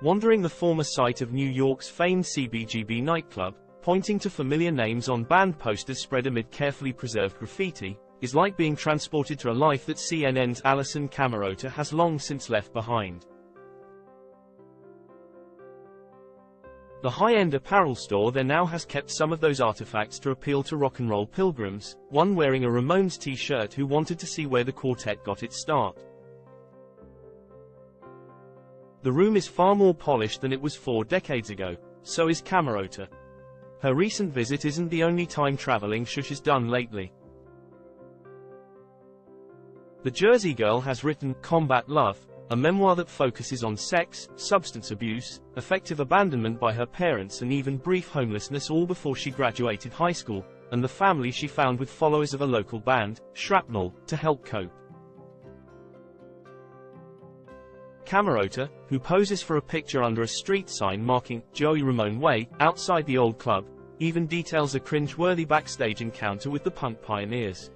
Wandering the former site of New York's famed CBGB nightclub, pointing to familiar names on band posters spread amid carefully preserved graffiti, is like being transported to a life that CNN's Alison Camerota has long since left behind. The high-end apparel store there now has kept some of those artifacts to appeal to rock and roll pilgrims, one wearing a Ramones t-shirt who wanted to see where the quartet got its start. The room is far more polished than it was 4 decades ago, so is Camerota. Her recent visit isn't the only time-traveling Shush has done lately. The Jersey girl has written Combat Love, a memoir that focuses on sex, substance abuse, effective abandonment by her parents and even brief homelessness, all before she graduated high school, and the family she found with followers of a local band, Shrapnel, to help cope. Camerota, who poses for a picture under a street sign marking Joey Ramone Way, outside the old club, even details a cringe-worthy backstage encounter with the punk pioneers.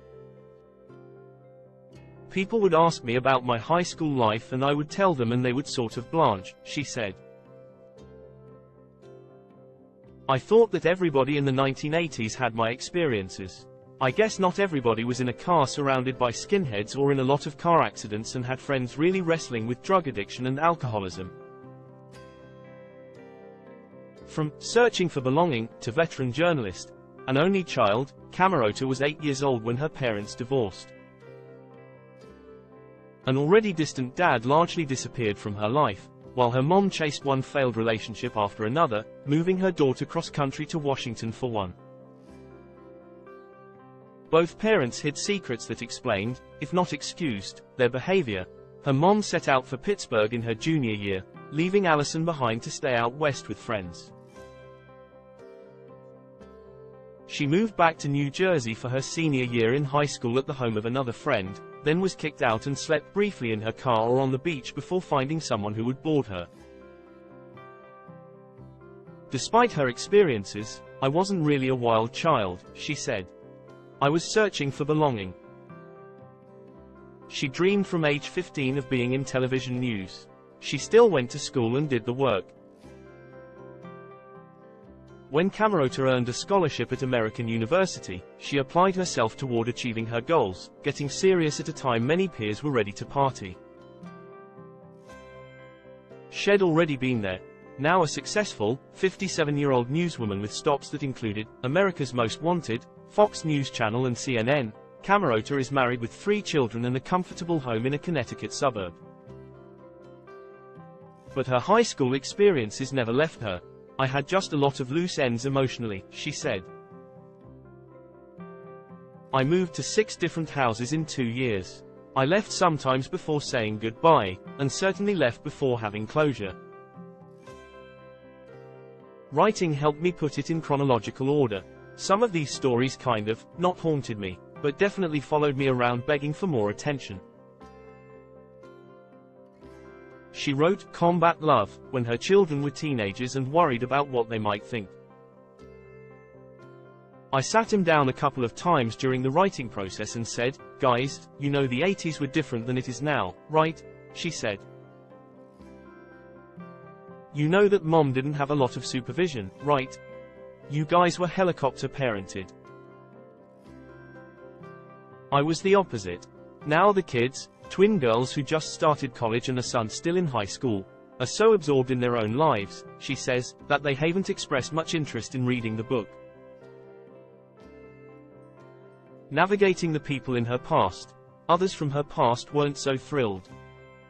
People would ask me about my high school life and I would tell them and they would sort of blanch, she said. I thought that everybody in the 1980s had my experiences. I guess not everybody was in a car surrounded by skinheads or in a lot of car accidents and had friends really wrestling with drug addiction and alcoholism. From searching for belonging to veteran journalist, an only child, Camerota was 8 years old when her parents divorced. An already distant dad largely disappeared from her life, while her mom chased one failed relationship after another, moving her daughter cross-country to Washington for one. Both parents hid secrets that explained, if not excused, their behavior. Her mom set out for Pittsburgh in her junior year, leaving Alison behind to stay out west with friends. She moved back to New Jersey for her senior year in high school at the home of another friend, then was kicked out and slept briefly in her car or on the beach before finding someone who would board her. Despite her experiences, I wasn't really a wild child, she said. I was searching for belonging. She dreamed from age 15 of being in television news. She still went to school and did the work. When Camerota earned a scholarship at American University, she applied herself toward achieving her goals, getting serious at a time many peers were ready to party. She'd already been there. Now a successful, 57-year-old newswoman with stops that included America's Most Wanted, Fox News Channel and CNN, Camerota is married with 3 children and a comfortable home in a Connecticut suburb. But her high school experiences never left her. I had just a lot of loose ends emotionally, she said. I moved to 6 different houses in 2 years. I left sometimes before saying goodbye, and certainly left before having closure. Writing helped me put it in chronological order. Some of these stories kind of, not haunted me, but definitely followed me around begging for more attention. She wrote Combat Love when her children were teenagers and worried about what they might think. I sat him down a couple of times during the writing process and said, "Guys, you know the 80s were different than it is now, right?" she said. "You know that mom didn't have a lot of supervision, right? You guys were helicopter parented. I was the opposite. Now the kids, twin girls who just started college and a son still in high school, are so absorbed in their own lives," she says, "that they haven't expressed much interest in reading the book." Navigating the people in her past, others from her past weren't so thrilled.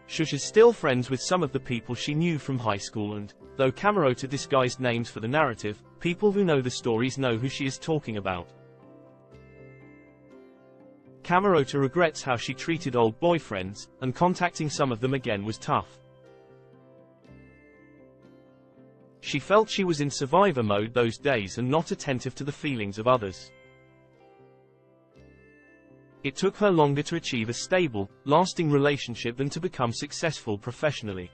Shush is still friends with some of the people she knew from high school and, though Camerota disguised names for the narrative, people who know the stories know who she is talking about. Camerota regrets how she treated old boyfriends, and contacting some of them again was tough. She felt she was in survivor mode those days and not attentive to the feelings of others. It took her longer to achieve a stable, lasting relationship than to become successful professionally.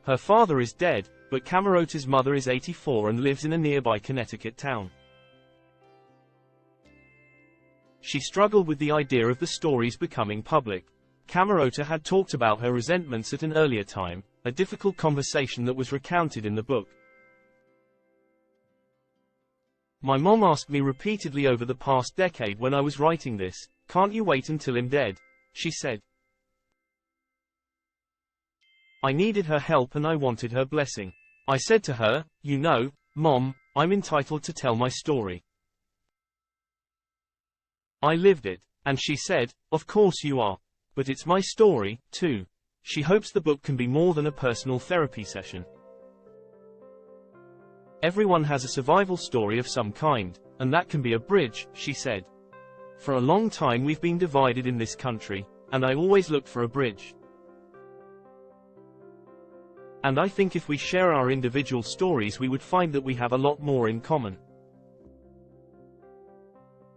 Her father is dead, but Camerota's mother is 84 and lives in a nearby Connecticut town. She struggled with the idea of the stories becoming public. Camerota had talked about her resentments at an earlier time, a difficult conversation that was recounted in the book. My mom asked me repeatedly over the past decade when I was writing this, "Can't you wait until I'm dead?" she said. I needed her help and I wanted her blessing. I said to her, "You know, Mom, I'm entitled to tell my story. I lived it." And she said, "Of course you are. But it's my story, too." She hopes the book can be more than a personal therapy session. Everyone has a survival story of some kind, and that can be a bridge, she said. For a long time we've been divided in this country, and I always looked for a bridge. And I think if we share our individual stories we would find that we have a lot more in common.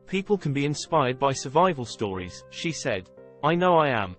People can be inspired by survival stories, she said. I know I am.